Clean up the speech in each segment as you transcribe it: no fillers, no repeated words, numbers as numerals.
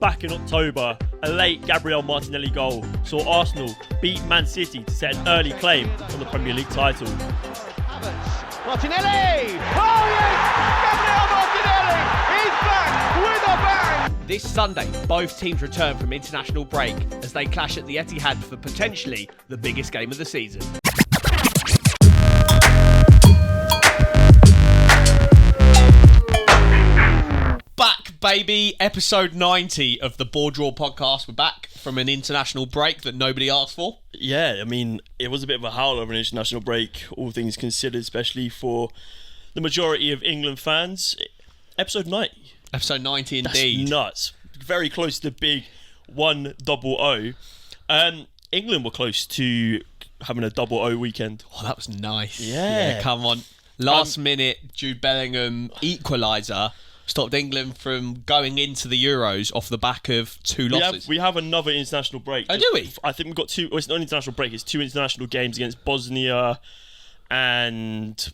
Back in October, a late Gabriel Martinelli goal saw Arsenal beat Man City to set an early claim on the Premier League title. Martinelli! Oh yes! Gabriel Martinelli is back with a bang! This Sunday, both teams return from international break as they clash at the Etihad for potentially the biggest game of the season. Back, baby. Episode 90 of the BoreDraw podcast. We're back from an international break that nobody asked for. Yeah, I mean, it was a bit of a howler of an international break, all things considered, especially for the majority of England fans. Episode 90. Episode 90 indeed. That's nuts. Very close to the big 100. England were close to having a 00 weekend. Oh, that was nice. Yeah. Come on. Last minute, Jude Bellingham equaliser stopped England from going into the Euros off the back of two losses. We have another international break. Oh, do we? I think we've got two. Well, it's not an international break. It's two international games against Bosnia and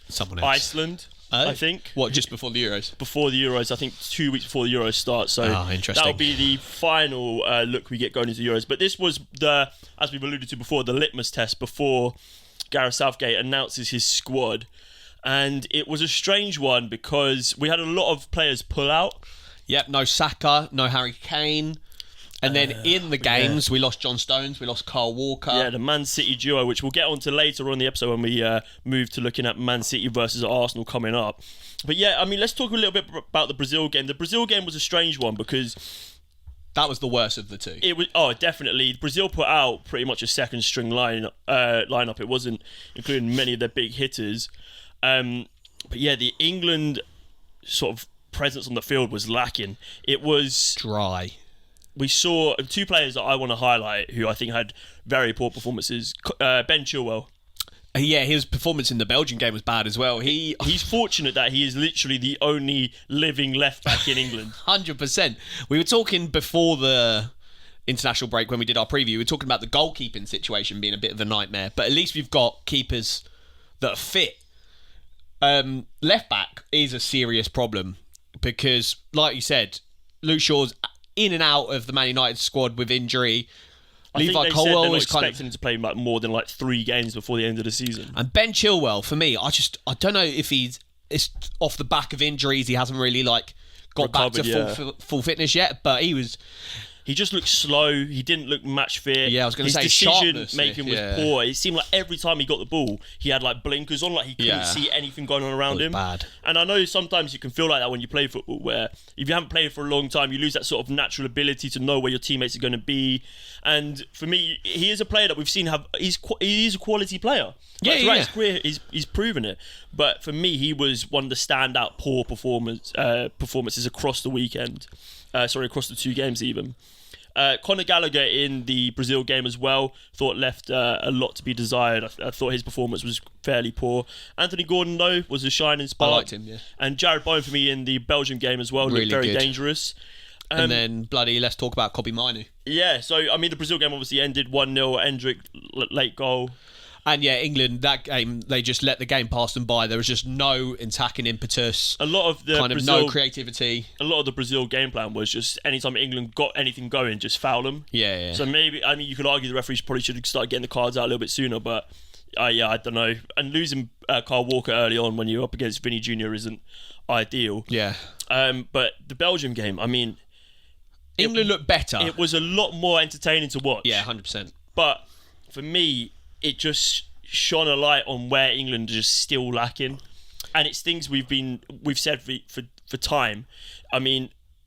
someone else. Iceland. I think. What, just before the Euros? Before the Euros, I think 2 weeks before the Euros start. So interesting. that'll be the final look we get going into the Euros. But this was as we've alluded to before, the litmus test before Gareth Southgate announces his squad. And it was a strange one because we had a lot of players pull out. Yep, no Saka, no Harry Kane. And then in the games, we lost John Stones, we lost Kyle Walker. Yeah, the Man City duo, which we'll get onto later on in the episode when we move to looking at Man City versus Arsenal coming up. But yeah, I mean, let's talk a little bit about the Brazil game. The Brazil game was a strange one because that was the worst of the two. It was definitely. Brazil put out pretty much a second string lineup. It wasn't including many of their big hitters. But yeah, the England sort of presence on the field was lacking. It was dry. We saw two players that I want to highlight who I think had very poor performances. Ben Chilwell. Yeah, his performance in the Belgian game was bad as well. He's fortunate that he is literally the only living left back in England. 100%. We were talking before the international break when we did our preview. We were talking about the goalkeeping situation being a bit of a nightmare, but at least we've got keepers that are fit. Left back is a serious problem because, like you said, Luke Shaw's in and out of the Man United squad with injury. Levi Colwill is expecting him to play more than 3 games before the end of the season. And Ben Chilwell, for me, I don't know if it's off the back of injuries. He hasn't really got recovered, back to full fitness yet, but He just looked slow. He didn't look match fit. Yeah, I was going to say his decision making was poor. It seemed like every time he got the ball, he had blinkers on, he couldn't see anything going on around him. Bad. And I know sometimes you can feel like that when you play football, where if you haven't played for a long time, you lose that sort of natural ability to know where your teammates are going to be. And for me, he is a player that we've seen he is a quality player. Throughout his career, he's proven it. But for me, he was one of the standout poor performances across the weekend. Across the 2 games even. Conor Gallagher in the Brazil game as well left a lot to be desired. I thought his performance was fairly poor. Anthony Gordon though was a shining spark. I liked him, yeah. And Jared Bowen for me in the Belgian game as well looked very dangerous. And then let's talk about Kobbie Mainoo. Yeah, so I mean the Brazil game obviously ended 1-0. Endrick late goal. And yeah, England, that game, they just let the game pass them by. There was just no attacking impetus. A lot of the no creativity. A lot of the Brazil game plan was just anytime England got anything going, just foul them. Yeah. So maybe, you could argue the referees probably should have started getting the cards out a little bit sooner, but I don't know. And losing Kyle Walker early on when you're up against Vinny Jr. isn't ideal. Yeah. But the Belgium game, England looked better. It was a lot more entertaining to watch. Yeah, 100%. But for me, it just shone a light on where England are just still lacking, and it's things we've said for time.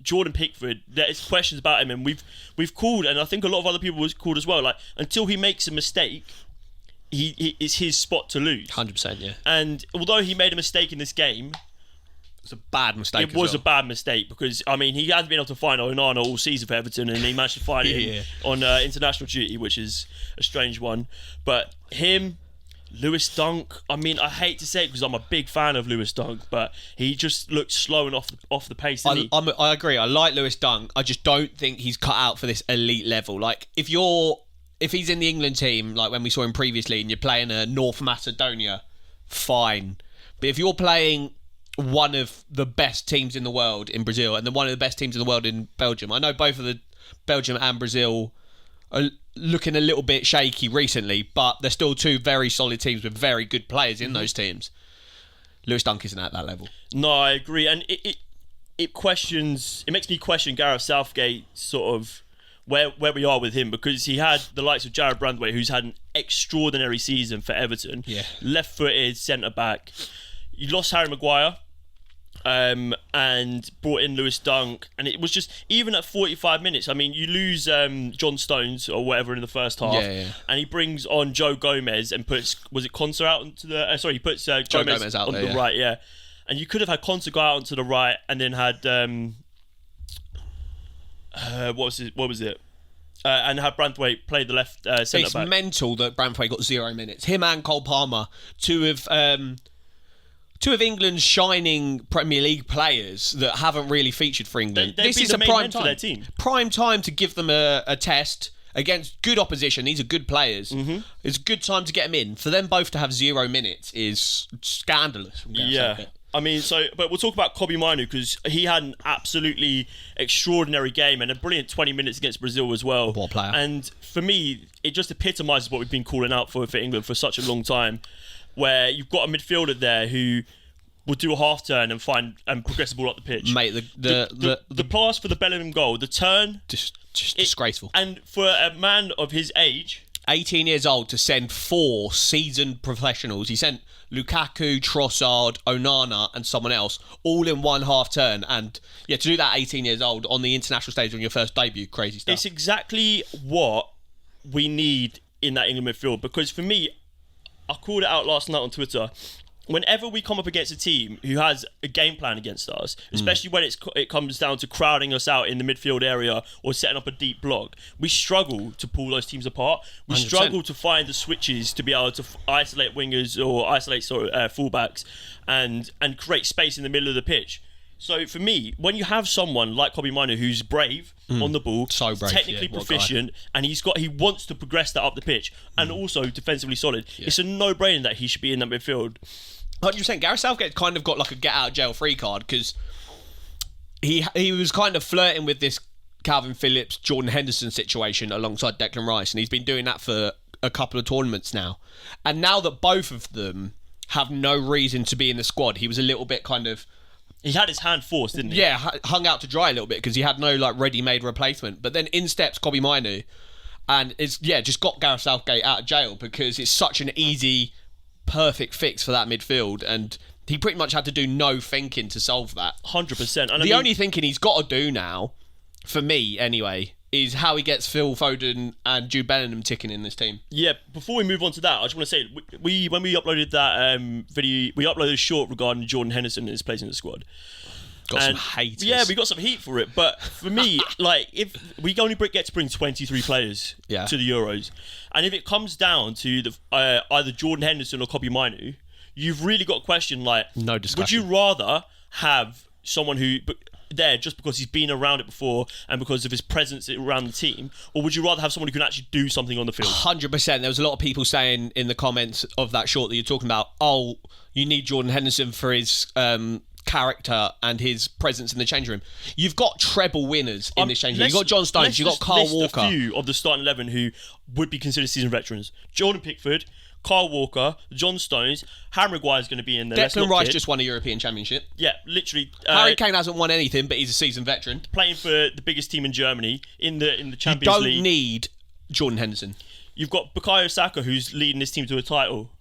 Jordan Pickford, there's questions about him, and we've called, and I think a lot of other people was called as well. Until he makes a mistake, it's his spot to lose. 100%, yeah. And although he made a mistake in this game, it was a bad mistake. It was a bad mistake because he hasn't been able to find Onana all season for Everton, and he managed to find him on international duty, which is a strange one. But him, Lewis Dunk. I hate to say it because I'm a big fan of Lewis Dunk, but he just looked slow and off the pace. I agree. I like Lewis Dunk. I just don't think he's cut out for this elite level. If he's in the England team, like when we saw him previously, and you're playing a North Macedonia, fine. But if you're playing one of the best teams in the world in Brazil and then one of the best teams in the world in Belgium. I know both of the Belgium and Brazil are looking a little bit shaky recently, but they're still two very solid teams with very good players in those teams. Lewis Dunk isn't at that level. No, I agree, and it makes me question Gareth Southgate sort of where we are with him, because he had the likes of Jared Brandwaite, who's had an extraordinary season for Everton. Yeah. Left-footed centre back. You lost Harry Maguire. And brought in Lewis Dunk, and it was just, even at 45 minutes, I mean, you lose John Stones or whatever in the first half, and he brings on Joe Gomez and puts, was it Konsa out onto the he puts Gomez out on the right, and you could have had Konsa go out onto the right and then had what was it and had Branthwaite play the left centre back. It's mental that Branthwaite got 0 minutes. Him and Cole Palmer, two of England's shining Premier League players that haven't really featured for England. This is a prime time for their team. Prime time to give them a test against good opposition. These are good players. Mm-hmm. It's a good time to get them in. For them both to have 0 minutes is scandalous. Yeah. I mean, but we'll talk about Kobbie Mainoo, because he had an absolutely extraordinary game and a brilliant 20 minutes against Brazil as well. What a player. And for me, it just epitomises what we've been calling out for England for such a long time, where you've got a midfielder there who will do a half turn and progress the ball up the pitch. Mate, the pass for the Bellingham goal, the turn, just disgraceful. And for a man of his age, 18 years old, to send 4 seasoned professionals. He sent Lukaku, Trossard, Onana and someone else all in one half turn, and to do that 18 years old on the international stage on your first debut, crazy stuff. It's exactly what we need in that England midfield, because for me, I called it out last night on Twitter. Whenever we come up against a team who has a game plan against us, especially when it comes down to crowding us out in the midfield area or setting up a deep block, we struggle to pull those teams apart. We 100%. struggle to find the switches to be able to isolate wingers or isolate fullbacks and create space in the middle of the pitch. So for me, when you have someone like Kobbie Mainoo who's brave on the ball, so brave, technically proficient, and he wants to progress that up the pitch, and also defensively solid, it's a no-brainer that he should be in that midfield. 100%. Gareth Southgate kind of got like a get-out-of-jail-free card, because he was kind of flirting with this Calvin Phillips, Jordan Henderson situation alongside Declan Rice, and he's been doing that for a couple of tournaments now. And now that both of them have no reason to be in the squad, he was a little bit kind of... He had his hand forced, didn't he? Yeah, hung out to dry a little bit because he had no like ready-made replacement. But then in steps Kobbie Mainoo, and it's just got Gareth Southgate out of jail, because it's such an easy, perfect fix for that midfield, and he pretty much had to do no thinking to solve that. 100%. And the only thinking he's got to do now, for me anyway, is how he gets Phil Foden and Jude Bellingham ticking in this team. Yeah, before we move on to that, I just want to say, when we uploaded that video, we uploaded a short regarding Jordan Henderson and his place in the squad. Got some haters. Yeah, we got some heat for it. But for me, like, if we only get to bring 23 players to the Euros, and if it comes down to either Jordan Henderson or Kobbie Mainoo, you've really got a question like, no discussion. Would you rather have someone who... there just because he's been around it before and because of his presence around the team, or would you rather have someone who can actually do something on the field? 100%. There was a lot of people saying in the comments of that short that you're talking about, oh, you need Jordan Henderson for his character and his presence in the changing room. You've got treble winners in this changing room. You've got John Stones, you've got Kyle Walker. A few of the starting 11 who would be considered seasoned veterans. Jordan Pickford, Kyle Walker, John Stones, Harry Maguire's going to be in there. Declan Rice just won a European Championship. Yeah, literally. Harry Kane hasn't won anything, but he's a seasoned veteran. Playing for the biggest team in Germany in the Champions League. You don't need Jordan Henderson. You've got Bukayo Saka, who's leading this team to a title,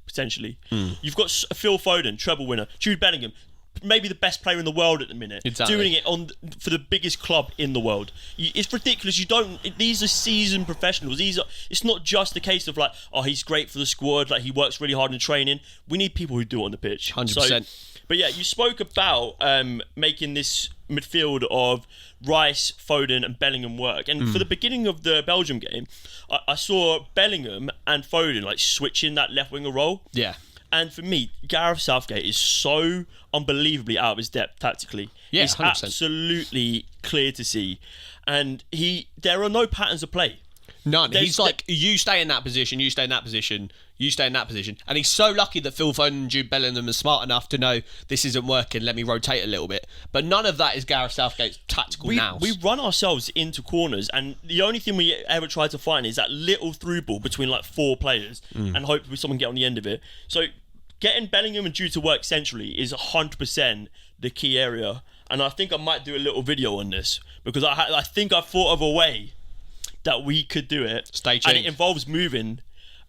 potentially. You've got Phil Foden, treble winner. Jude Bellingham, maybe the best player in the world at the minute, doing it for the biggest club in the world. It's ridiculous. These are seasoned professionals. It's not just a case of like, oh, he's great for the squad, like he works really hard in training. We need people who do it on the pitch. 100%. But yeah, you spoke about making this midfield of Rice, Foden and Bellingham work. And for the beginning of the Belgium game, I saw Bellingham and Foden like switching that left winger role. Yeah. And for me, Gareth Southgate is so unbelievably out of his depth tactically. Yeah, it's 100%. absolutely clear to see. And there are no patterns of play. None. He's like, you stay in that position, you stay in that position, you stay in that position. And he's so lucky that Phil Foden and Jude Bellingham are smart enough to know this isn't working, let me rotate a little bit. But none of that is Gareth Southgate's tactical nous. We run ourselves into corners, and the only thing we ever try to find is that little through ball between like 4 players and hope someone get on the end of it. So getting Bellingham and Jude to work centrally is 100% the key area. And I think I might do a little video on this because I think I've thought of a way that we could do it. Stay tuned. And it involves moving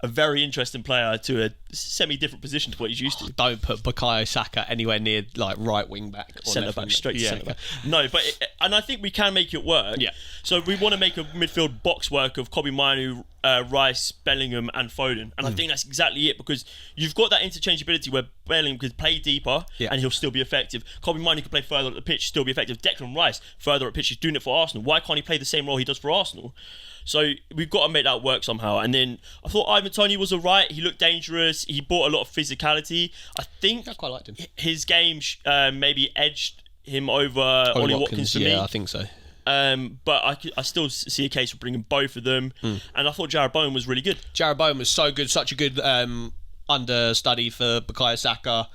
a very interesting player to a semi-different position to what he's used to. Don't put Bukayo Saka anywhere near like right wing back or Centre left back, wing straight to Yeah, centre back. No, but and I think we can make it work. Yeah. So we want to make a midfield box work of Kobbie Mainoo, Rice, Bellingham, and Foden, and I think that's exactly it because you've got that interchangeability where Bellingham could play deeper and he'll still be effective. Kobbie Mainoo could play further up the pitch, still be effective. Declan Rice further up the pitch, he's doing it for Arsenal. Why can't he play the same role he does for Arsenal? So we've got to make that work somehow. And then I thought Ivan Toney was alright. He looked dangerous. He brought a lot of physicality. I think I quite liked him. His game maybe edged him over Ollie Watkins for me. Yeah, I think so. But I still see a case for bringing both of them. And I thought Jarrod Bowen was really good. Jarrod Bowen was so good, such a good understudy for Bukayo Saka.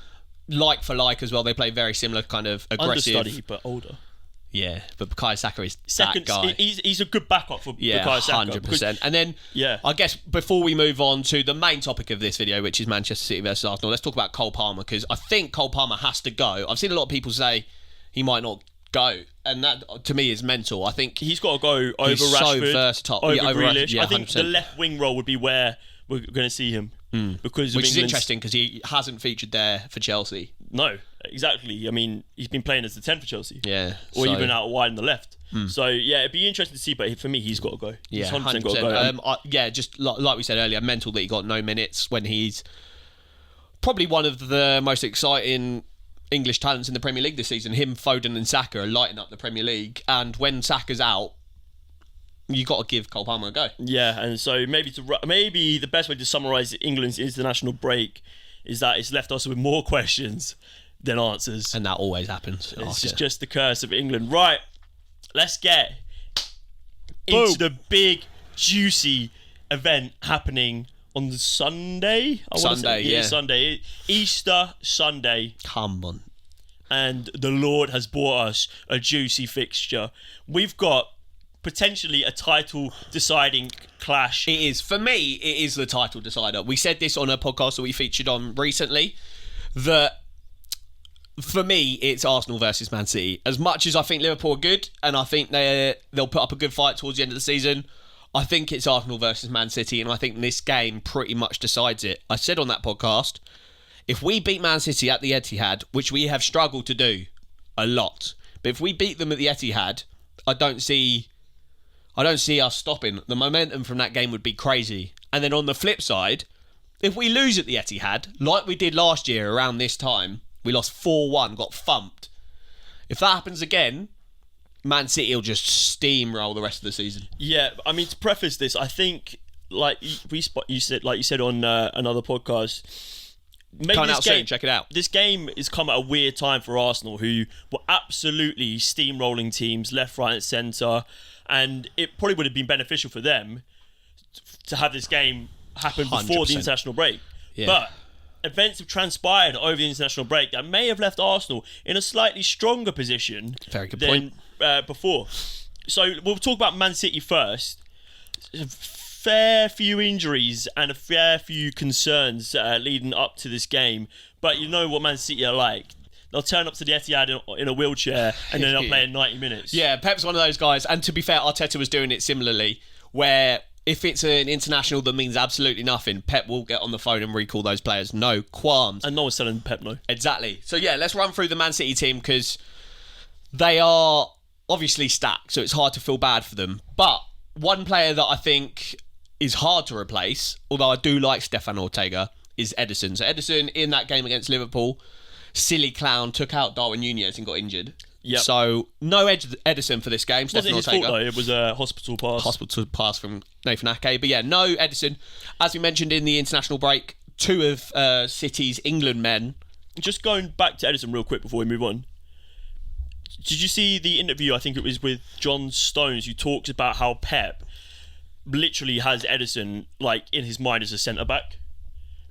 Like for like as well, they play very similar kind of aggressive. Understudy, but older. Yeah, but Bukayo Saka is Second, that guy. He's a good backup for Yeah, Bukayo Saka. 100%. And then, I guess before we move on to the main topic of this video, which is Manchester City versus Arsenal, let's talk about Cole Palmer, because I think Cole Palmer has to go. I've seen a lot of people say he might not go, and that to me is mental. I think he's got to go over he's Rashford, so versatile. over over Grealish. Yeah, I think 100%. the left wing role would be where we're going to see him. Because which is interesting because he hasn't featured there for Chelsea. No, exactly. I mean, he's been playing as the 10 for Chelsea. Yeah. Or even out wide on the left. So, yeah, it'd be interesting to see, but for me, he's got to go. Yeah, he's 100%. got to go. Just like we said earlier, mental that he got no minutes when he's probably one of the most exciting English talents in the Premier League this season. Him, Foden and Saka are lighting up the Premier League. And when Saka's out, you got to give Cole Palmer a go. Yeah, and so maybe the best way to summarise England's international break is that it's left us with more questions than answers. And that always happens. It's just the curse of England. Right, let's get into the big, juicy event happening on the Sunday. Sunday. Easter Sunday. Come on. And the Lord has brought us a juicy fixture. We've got potentially a title deciding clash. It is. For me, it is the title decider. We said this on a podcast that we featured on recently, that for me, it's Arsenal versus Man City. As much as I think Liverpool are good, and I think they'll put up a good fight towards the end of the season, I think it's Arsenal versus Man City, and I think this game pretty much decides it. I said on that podcast, if we beat Man City at the Etihad, which we have struggled to do a lot, but if we beat them at the Etihad, I don't see us stopping. The momentum from that game would be crazy. And then on the flip side, if we lose at the Etihad, like we did last year around this time, we lost 4-1, got thumped. If that happens again, Man City will just steamroll the rest of the season. Yeah, I mean, to preface this, I think, like you said on another podcast, maybe coming out soon, check it out. This game has come at a weird time for Arsenal, who were absolutely steamrolling teams left, right, and centre, and it probably would have been beneficial for them to have this game happen before 100%. the international break. Yeah. But events have transpired over the international break that may have left Arsenal in a slightly stronger position Very good than before. So we'll talk about Man City first. Fair few injuries and a fair few concerns leading up to this game. But you know what Man City are like. They'll turn up to the Etihad in a wheelchair and then they'll play in 90 minutes. Yeah, Pep's one of those guys. And to be fair, Arteta was doing it similarly, where if it's an international that means absolutely nothing, Pep will get on the phone and recall those players. No qualms. And no one's telling Pep no. Exactly. So yeah, let's run through the Man City team because they are obviously stacked, so it's hard to feel bad for them. But one player that I think is hard to replace, although I do like Stefan Ortega, is Ederson. So Ederson, in that game against Liverpool, silly clown, took out Darwin Núñez and got injured. Yep. So no Ederson for this game. It wasn't his fault though, it was a hospital pass. Hospital pass from Nathan Ake. But yeah, no Ederson. As we mentioned in the international break, two of City's England men. Just going back to Ederson real quick before we move on. Did you see the interview, I think it was with John Stones, who talks about how Pep literally has Ederson like in his mind as a centre back.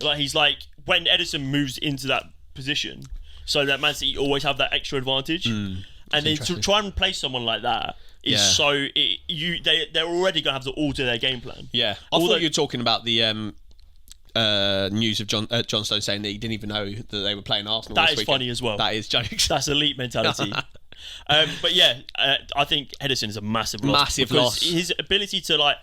Like he's like when Ederson moves into that position, so that Man City always have that extra advantage. And then to try and replace someone like that is they're already gonna have to alter their game plan. Yeah, I thought you were talking about the news of John Stones saying that he didn't even know that they were playing Arsenal. That this is weekend. funny as well. That is jokes. That's elite mentality. But yeah, I think Ederson is a massive loss. His ability to like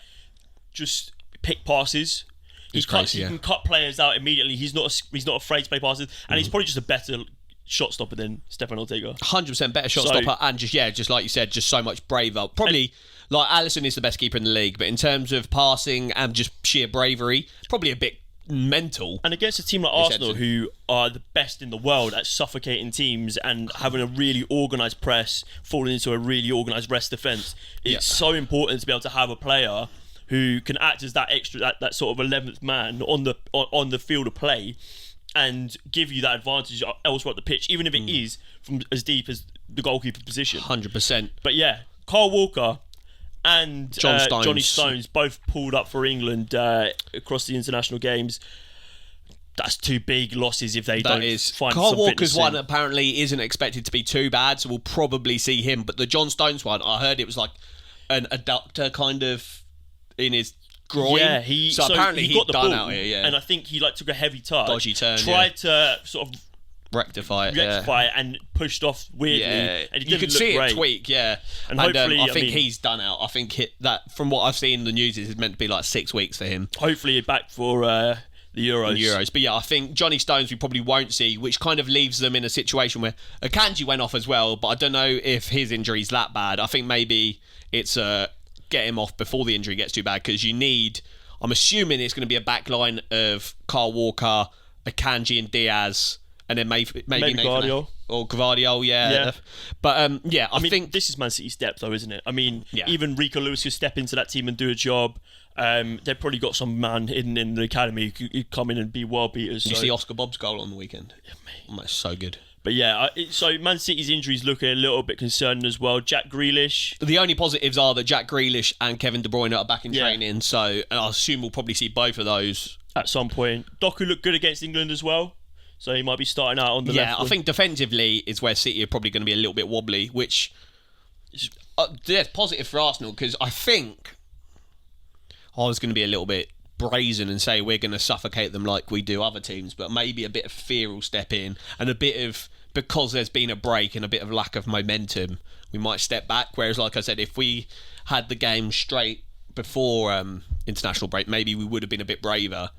just pick passes. He can cut players out immediately. He's not afraid to play passes, and he's probably just a better shot stopper than Stefan Ortega. 100% better shot stopper, and just like you said, just so much braver. Probably like Alisson is the best keeper in the league, but in terms of passing and just sheer bravery, probably a bit mental. And against a team like Arsenal, who are the best in the world at suffocating teams and having a really organised press, falling into a really organised rest defence, it's so important to be able to have a player who can act as that extra, that sort of 11th man on the field of play, and give you that advantage elsewhere at the pitch, even if it is from as deep as the goalkeeper position. 100%. But yeah, Kyle Walker and Johnny Stones both pulled up for England across the international games. That's two big losses if they don't find Kyle some Walker's one in. apparently isn't expected to be too bad, so we'll probably see him. But the John Stones one, I heard it was like an adductor kind of in his groin. Yeah, apparently he got the ball, out here, yeah. and I think he like took a heavy touch, dodgy turn, tried to sort of rectify it, and pushed off weirdly. Yeah, and you could see great. it tweak, and hopefully, I think he's done out. I think that from what I've seen in the news, is meant to be like 6 weeks for him. Hopefully, back for the Euros. But yeah, I think Johnny Stones we probably won't see, which kind of leaves them in a situation where Akanji went off as well, but I don't know if his injury's that bad. I think maybe it's get him off before the injury gets too bad, because you need, I'm assuming it's going to be a back line of Kyle Walker, Akanji and Diaz, and then maybe Gvardiol. Or Gvardiol, yeah. But I think this is Man City's depth though, isn't it? I mean, even Rico Lewis could step into that team and do a job. They've probably got some man hidden in the academy who could come in and be world beaters. Did you see Oscar Bobb's goal on the weekend? Yeah, mate. That's so good. But yeah, so Man City's injuries looking a little bit concerning as well. Jack Grealish. The only positives are that Jack Grealish and Kevin De Bruyne are back in training, so I assume we'll probably see both of those at some point. Doku looked good against England as well, so he might be starting out on the left. Yeah, I think defensively is where City are probably going to be a little bit wobbly, which is positive for Arsenal, because I think I was going to be a little bit brazen and say we're going to suffocate them like we do other teams, but maybe a bit of fear will step in, and a bit of, because there's been a break and a bit of lack of momentum, we might step back. Whereas, like I said, if we had the game straight before international break, maybe we would have been a bit braver.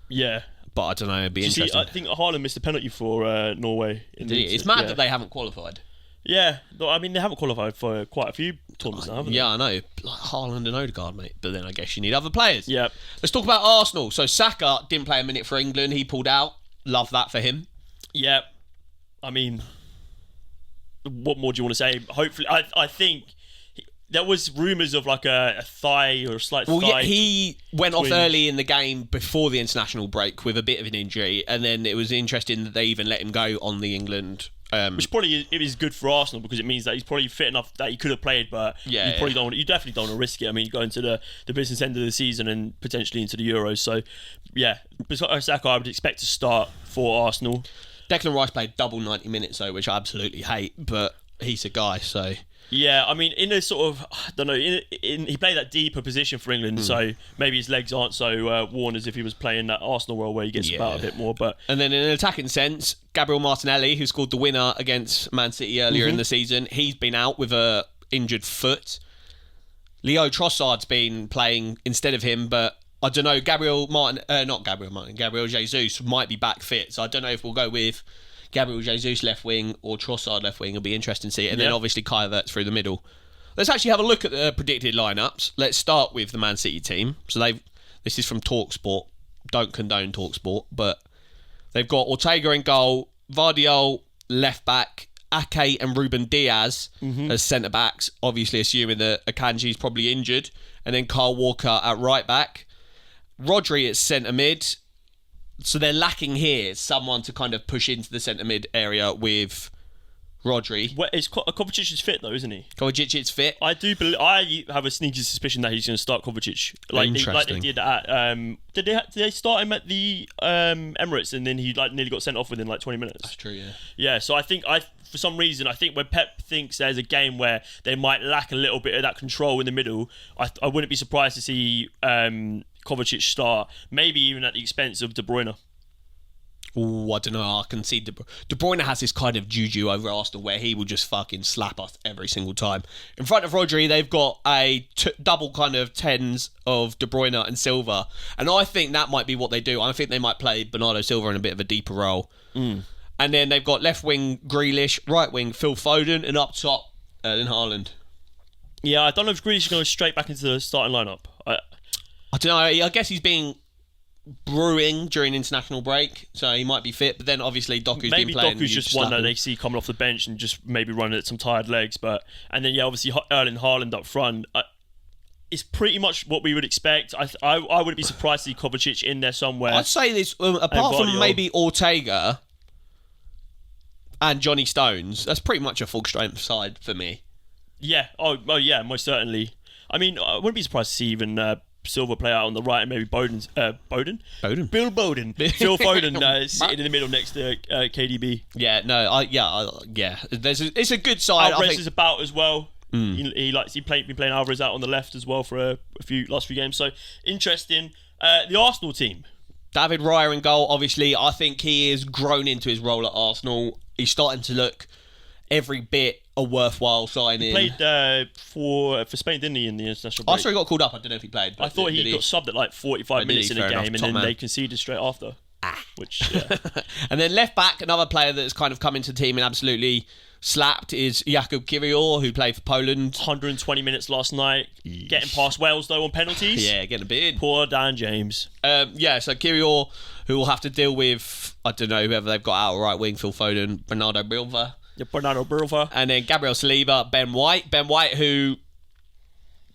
Yeah. But I don't know, it'd be interesting. I think Haaland missed a penalty for Norway. It's mad that they haven't qualified. Yeah, I mean, they haven't qualified for quite a few tournaments now, haven't they? Yeah, I know. Like Haaland and Odegaard, mate. But then I guess you need other players. Yeah. Let's talk about Arsenal. So Saka didn't play a minute for England. He pulled out. Love that for him. Yeah. I mean, what more do you want to say? Hopefully, I think there was rumours of like a thigh or a slight thigh. Well, yeah, he went off early in the game before the international break with a bit of an injury, and then it was interesting that they even let him go on the England. Which probably it is good for Arsenal, because it means that he's probably fit enough that he could have played, but you definitely don't want to risk it. I mean, you go into the business end of the season and potentially into the Euros. So, yeah, Saka I would expect to start for Arsenal. Declan Rice played double 90 minutes though, which I absolutely hate, but he's a guy, so. Yeah, I mean, in a sort of, I don't know, he played that deeper position for England, so maybe his legs aren't so worn as if he was playing that Arsenal role where he gets about a bit more. But and then in an attacking sense, Gabriel Martinelli, who scored the winner against Man City earlier in the season, he's been out with a injured foot. Leo Trossard's been playing instead of him, but I don't know, Gabriel Jesus might be back fit, so I don't know if we'll go with Gabriel Jesus left wing or Trossard left wing. It'll be interesting to see. And then obviously Kai Havertz through the middle. Let's actually have a look at the predicted lineups. Let's start with the Man City team. So this is from TalkSport. Don't condone TalkSport, but they've got Ortega in goal, Gvardiol left back, Ake and Ruben Diaz as centre backs, obviously assuming that Akanji's probably injured, and then Kyle Walker at right back, Rodri at centre mid. So they're lacking here someone to kind of push into the centre mid area with Rodri. Kovacic is fit though, isn't he? Kovacic is fit. I do believe. I have a sneaky suspicion that he's going to start Kovacic, like they did at. Did they start him at the Emirates and then he nearly got sent off within 20 minutes? That's true. Yeah. Yeah. So I think for some reason when Pep thinks there's a game where they might lack a little bit of that control in the middle, I wouldn't be surprised to see Kovacic start, maybe even at the expense of De Bruyne. Oh, I don't know. I can see De Bruyne has this kind of juju over Arsenal where he will just fucking slap us every single time. In front of Rodri, they've got a double kind of tens of De Bruyne and Silva. And I think that might be what they do. I think they might play Bernardo Silva in a bit of a deeper role. And then they've got left wing Grealish, right wing Phil Foden, and up top Erling Haaland. Yeah, I don't know if Grealish is going straight back into the starting lineup. I don't know. I guess he's being brewing during international break, so he might be fit. But then obviously Doku's been playing. Maybe Doku's just one that they see coming off the bench and just maybe running at some tired legs. And then obviously Erling Haaland up front. It's pretty much what we would expect. I wouldn't be surprised to see Kovacic in there somewhere. I'd say this apart from maybe Ortega and Johnny Stones, that's pretty much a full strength side for me. Yeah. Oh yeah, most certainly. I mean, I wouldn't be surprised to see even Silva play out on the right and maybe Bill Foden Phil Foden sitting in the middle next to KDB. It's a good side. Alvarez is about as well. He's been playing Alvarez out on the left as well for a last few games, so interesting. The Arsenal team, David Raya in goal. Obviously I think he has grown into his role at Arsenal. He's starting to look every bit a worthwhile signing. He played for Spain, didn't he, in the international break? I saw he got called up. I don't know if he played. I thought he got subbed at 45 minutes in a game, and then they conceded straight after. Which, yeah. And then left back, another player that's kind of come into the team and absolutely slapped is Jakub Kiwior, who played for Poland. 120 minutes last night. Getting past Wales, though, on penalties. Yeah, getting a bit in. Poor Dan James. So Kiwior, who will have to deal with, I don't know, whoever they've got out right wing, Phil Foden, Bernardo Silva. And then Gabriel Saliba, Ben White, who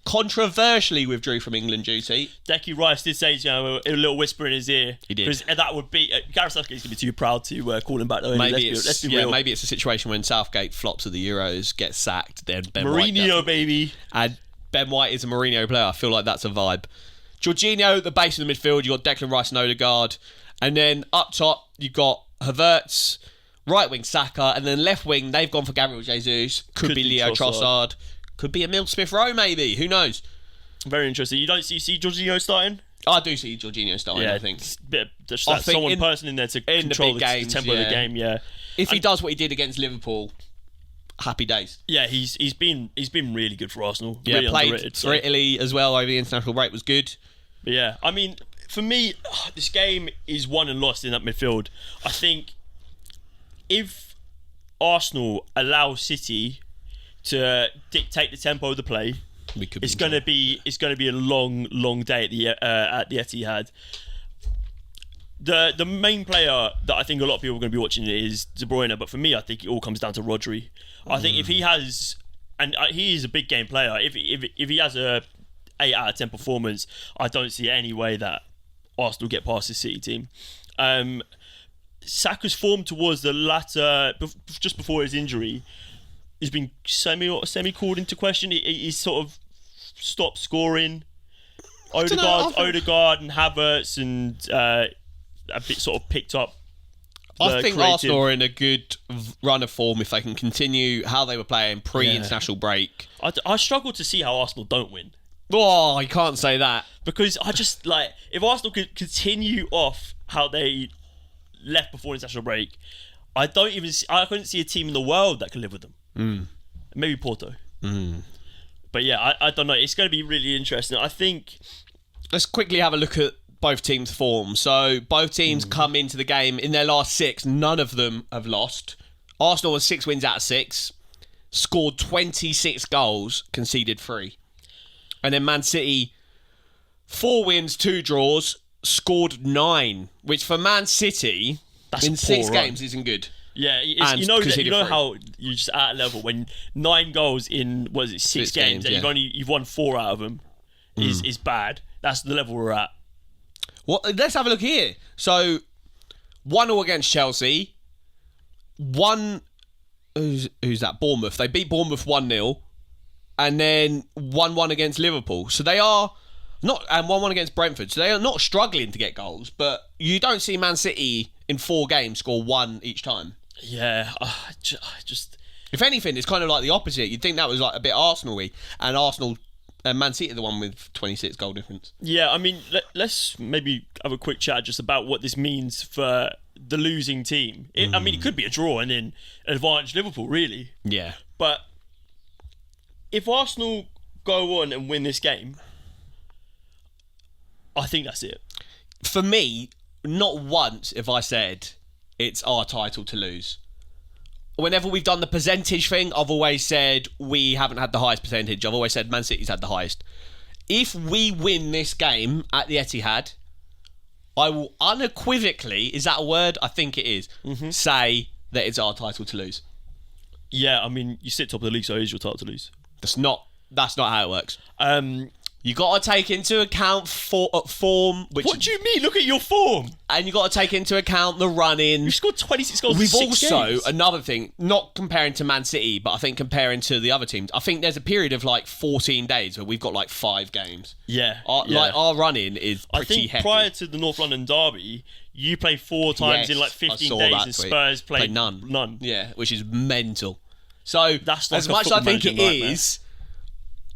controversially withdrew from England duty. Decky Rice did say, a little whisper in his ear. He did. Because that would be... Gareth Southgate's going to be too proud to call him back. Though. Maybe let's be real. Maybe it's a situation when Southgate flops at the Euros, gets sacked, then Ben Mourinho, White baby. And Ben White is a Mourinho player. I feel like that's a vibe. Jorginho, the base of the midfield. You've got Declan Rice and Odegaard. And then up top, you've got Havertz, right wing Saka, and then left wing, they've gone for Gabriel Jesus. Could be Leo Trossard. Could be Emile Smith-Rowe, maybe. Who knows? Very interesting. You don't see Jorginho starting? I do see Jorginho starting, I think. There's someone person in there to control the tempo of the game, yeah. If he does what he did against Liverpool, happy days. Yeah, he's been really good for Arsenal. Yeah, really played for Italy as well over the international break, was good. But yeah, I mean, for me, this game is won and lost in that midfield. I think if Arsenal allow City to dictate the tempo of the play, it's going to be a long day at the Etihad. The main player that I think a lot of people are going to be watching is De Bruyne, but for me, I think it all comes down to Rodri. I think if he has, and he is a big game player, if he has a 8 out of 10 performance, I don't see any way that Arsenal get past the City team. Saka's form towards the latter, just before his injury, has been semi called into question. He's sort of stopped scoring. Odegaard and Havertz and a bit sort of picked up. I think Arsenal are in a good run of form if they can continue how they were playing pre-international break. I struggle to see how Arsenal don't win. Oh, you can't say that. Because I just, if Arsenal could continue off how they left before international break, I couldn't see a team in the world that could live with them. Maybe Porto. But yeah, I don't know. It's going to be really interesting. I think... Let's quickly have a look at both teams' form. So both teams come into the game in their last 6. None of them have lost. Arsenal has 6 wins out of 6. Scored 26 goals, conceded 3. And then Man City, 4 wins, 2 draws, scored 9. Which for Man City, in 6 games isn't good. Yeah, you know how you're just at a level when 9 goals in 6 games and you've won 4 out of them is bad. That's the level we're at. Well, let's have a look here. So 1-1 against Chelsea, 1 who's that? Bournemouth. They beat Bournemouth 1-0 and then 1-1 against Liverpool. So they are not, and 1-1 against Brentford. So they are not struggling to get goals, but you don't see Man City in 4 games score 1 each time. Yeah, just... If anything, it's kind of like the opposite. You'd think that was like a bit Arsenal-y, and Arsenal and Man City are the one with 26 goal difference. Yeah, I mean, let's maybe have a quick chat just about what this means for the losing team. I mean, it could be a draw and then advantage Liverpool, really. Yeah. But if Arsenal go on and win this game, I think that's it. For me, not once have I said it's our title to lose. Whenever we've done the percentage thing, I've always said we haven't had the highest percentage. I've always said Man City's had the highest. If we win this game at the Etihad, I will unequivocally, is that a word? I think it is, say that it's our title to lose. Yeah, I mean, you sit top of the league, so it is your title to lose. That's not how it works. You got to take into account form. What do you mean? Look at your form. And you got to take into account the run-in. You scored 26 goals We've in 6 also, games. another thing, not comparing to Man City, but I think comparing to the other teams, I think there's a period of like 14 days where we've got like 5 games. Yeah. Like our run-in is pretty I think hefty. prior to the North London derby, you played 4 times in like 15 days and Spurs played none. Yeah, which is mental. So, That's like as a much as I football think it manager is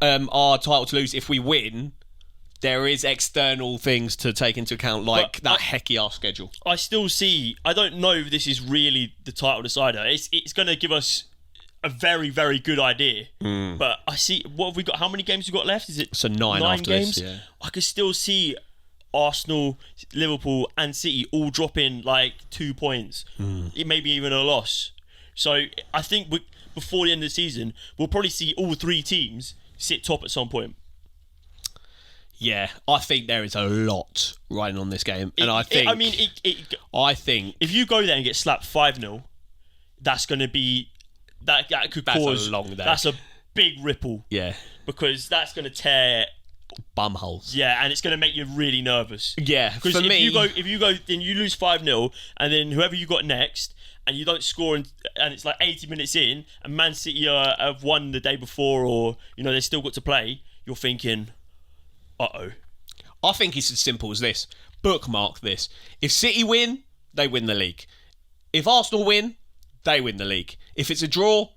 our title to lose if we win, there is external things to take into account, like that hecky-ass schedule. I still see... I don't know if this is really the title decider. It's going to give us a very, very good idea. But I see... What have we got? How many games we got left? Is it So 9 after games? this, yeah. I could still see Arsenal, Liverpool and City all dropping like 2 points. It may be even a loss. So I think before the end of the season, we'll probably see all 3 teams sit top at some point. Yeah, I think there is a lot riding on this game, and I think if you go there and get slapped 5-0, that's going to be that could cause a long day. That's a big ripple. Yeah, because that's going to tear bumholes. Yeah, and it's going to make you really nervous. Yeah, because if you go, then you lose 5-0, and then whoever you got next, and you don't score, and it's like 80 minutes in, and Man City have won the day before, or they still got to play. You're thinking, uh-oh. I think it's as simple as this. Bookmark this. If City win, they win the league. If Arsenal win, they win the league. If it's a draw,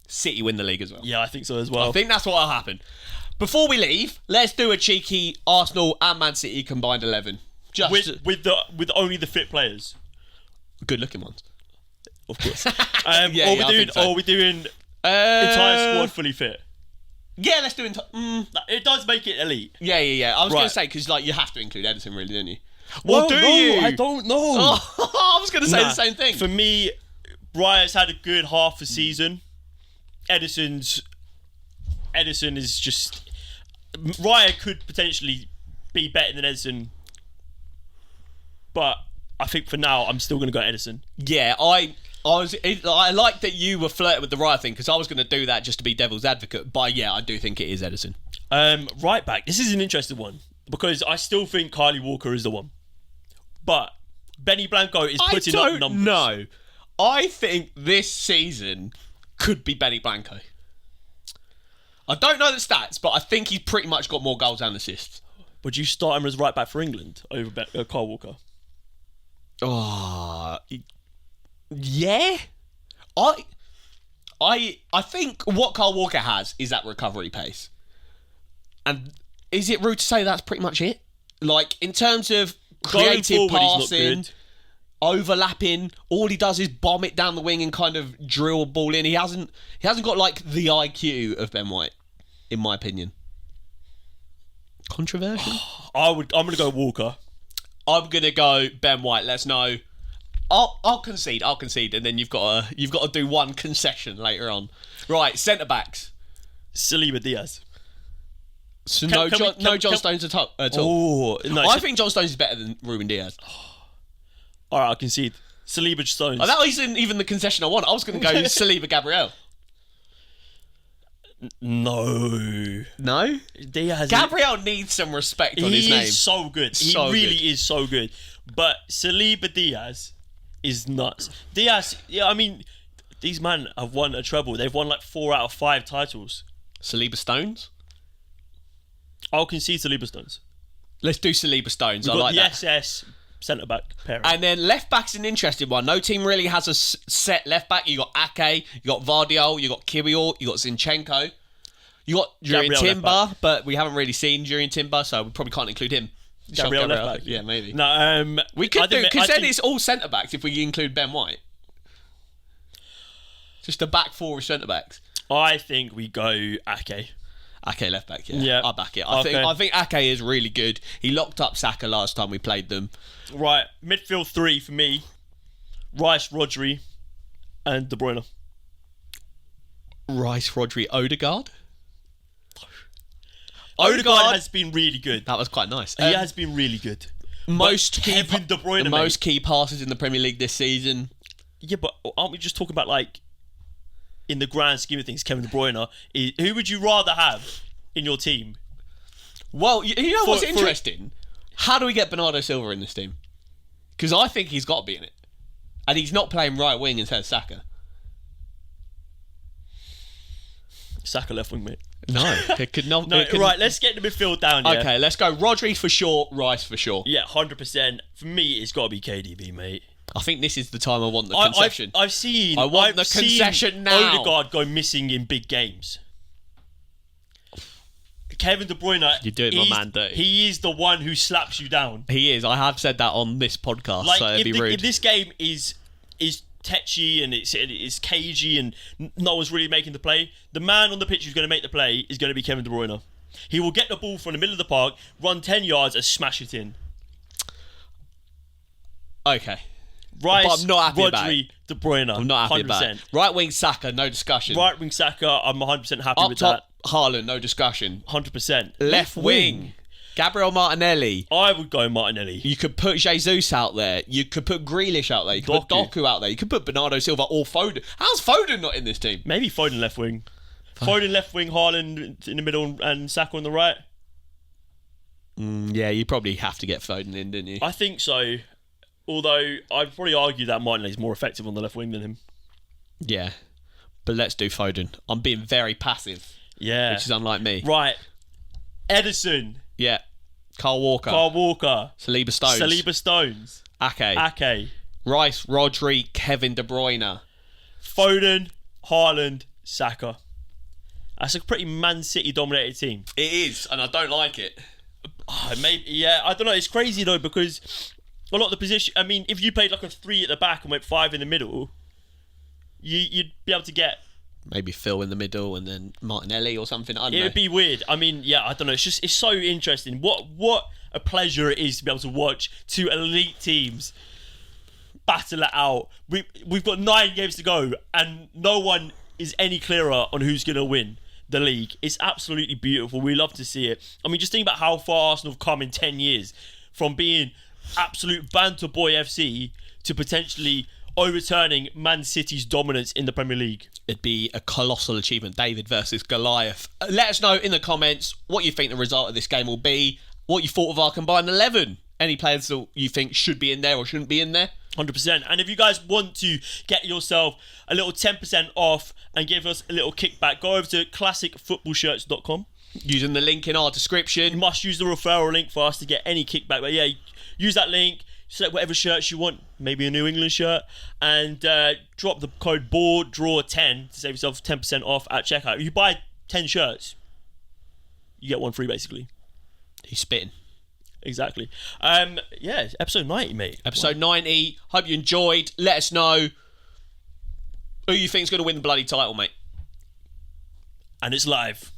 City win the league as well. Yeah, I think so as well. I think that's what will happen. Before we leave, let's do a cheeky Arsenal and Man City combined 11. Just with only the fit players. Good looking ones. Of course. Are we doing entire squad fully fit? Yeah, let's do It does make it elite. Yeah. I was going to say, because you have to include Edison, really, don't you? Well, do you? I don't know. I was going to say the same thing. For me, Bruyne's had a good half a season. Edison is just... Raya could potentially be better than Edison, but I think for now, I'm still going to go Edison. Yeah, I like that you were flirting with the Raya thing, because I was going to do that just to be devil's advocate. But yeah, I do think it is Edison. Right back. This is an interesting one, because I still think Kylie Walker is the one. But Benny Blanco is putting up numbers. No, I think this season could be Benny Blanco. I don't know the stats, but I think he's pretty much got more goals and assists. Would you start him as right back for England over Kyle Walker? Oh, yeah. I think what Kyle Walker has is that recovery pace. And is it rude to say that's pretty much it? Like, in terms of creative passing, overlapping, all he does is bomb it down the wing and kind of drill a ball in. He hasn't got like the IQ of Ben White, in my opinion. Controversial? I'm gonna go Walker. I'm gonna go Ben White. Let's know. I'll concede, and then you've got to do one concession later on. Right, centre backs. Saliba Diaz. So no John Stones at all. Oh, no, I think John Stones is better than Ruben Diaz. All right, I concede. Saliba Stones. Oh, that isn't even the concession I want. I was going to go Saliba Gabriel. No? Diaz. Gabriel needs some respect on his name. He is so good. He really is so good. But Saliba Diaz is nuts. Diaz these men have won a treble. They've won like 4 out of 5 titles. Saliba Stones? I'll concede Saliba Stones. Let's do Saliba Stones. We've I got like the that. SS centre-back pairing. And then left-back's an interesting one. No team really has a set left-back. You got Ake, you got Vardiol, you got Kirill, you got Zinchenko. You got Jurien Gabriel Timber, but we haven't really seen Jurien Timber, so we probably can't include him. Gabriel left-back. Yeah, maybe. No, We could do, because then think- it's all centre-backs if we include Ben White. Just a back 4 of centre-backs. I think we go Ake. Ake left back, yeah. Yeah. I back it. Okay. I think Ake is really good. He locked up Saka last time we played them. Right, midfield 3 for me. Rice, Rodri, and De Bruyne. Rice, Rodri, Odegaard. Odegaard has been really good. That was quite nice. He has been really good. Most But key Kevin De Bruyne, the mate. most key passes in the Premier League this season. Yeah, but aren't we just talking about, like, in the grand scheme of things, Kevin De Bruyne? Who would you rather have in your team? Well, you know what's For- interesting? How do we get Bernardo Silva in this team? Because I think he's got to be in it. And he's not playing right wing instead of Saka. Saka left wing, mate. No, it could not. No, it could- right, let's get the midfield down, yeah. Okay, let's go. Rodri for sure, Rice for sure. Yeah, 100%. For me, it's got to be KDB, mate. I think this is the time I want the concession. I've seen. I want I've the seen concession now. Odegaard go missing in big games. Kevin De Bruyne. You're doing my man dirty. He is the one who slaps you down. He is. I have said that on this podcast, Like so it'd be if rude. this game is tetchy and it's cagey and no one's really making the play, the man on the pitch who's going to make the play is going to be Kevin De Bruyne. He will get the ball from the middle of the park, run 10 yards and smash it in. Okay. Rice, But I'm not happy about Rodri, De Bruyne. I'm not happy 100%. about it. Right wing Saka, no discussion. Right wing Saka, I'm 100% happy Up with top, Haaland, no discussion. that. 100%. Left wing, Gabriel Martinelli. I would go Martinelli. You could put Jesus out there. You could put Grealish out there. You could put Doku out there. You could put Bernardo Silva or Foden. How's Foden not in this team? Maybe Foden left wing. Foden left wing, Haaland in the middle and Saka on the right. Yeah, you probably have to get Foden in, didn't you? I think so. Although I'd probably argue that Martinelli's more effective on the left wing than him. Yeah. But let's do Foden. I'm being very passive, Yeah. which is unlike me. Right. Edison. Yeah. Carl Walker. Carl Walker. Saliba Stones. Saliba Stones. Ake. Ake. Rice, Rodri, Kevin De Bruyne. Foden. Haaland. Saka. That's a pretty Man City dominated team. It is, and I don't like it. Yeah, I don't know. It's crazy though because a lot of the position. I mean, if you played like a 3 at the back and went 5 in the middle, you'd be able to get. Maybe Phil in the middle and then Martinelli or something. I don't It know. would be weird. I mean, yeah, I don't know. It's so interesting. What a pleasure it is to be able to watch 2 elite teams battle it out. We've got 9 games to go, and no one is any clearer on who's going to win the league. It's absolutely beautiful. We love to see it. I mean, just think about how far Arsenal have come in 10 years from being absolute banter boy FC to potentially overturning Man City's dominance in the Premier League. It'd be a colossal achievement. David versus Goliath. Let us know in the comments what you think the result of this game will be, what you thought of our combined 11. Any players that you think should be in there or shouldn't be in there. 100%. And if you guys want to get yourself a little 10% off and give us a little kickback, go over to classicfootballshirts.com. Using the link in our You description. must use the referral link for us to get any kickback. But yeah, use that link, select whatever shirts you want, maybe a New England shirt, and drop the code BoreDraw10 to save yourself 10% off at checkout. If you buy 10 shirts, you get one free basically. He's spitting. Exactly. Yeah, episode 90, mate. Episode 90. Hope you enjoyed. Let us know who you think's going to win the bloody title, mate. And it's live.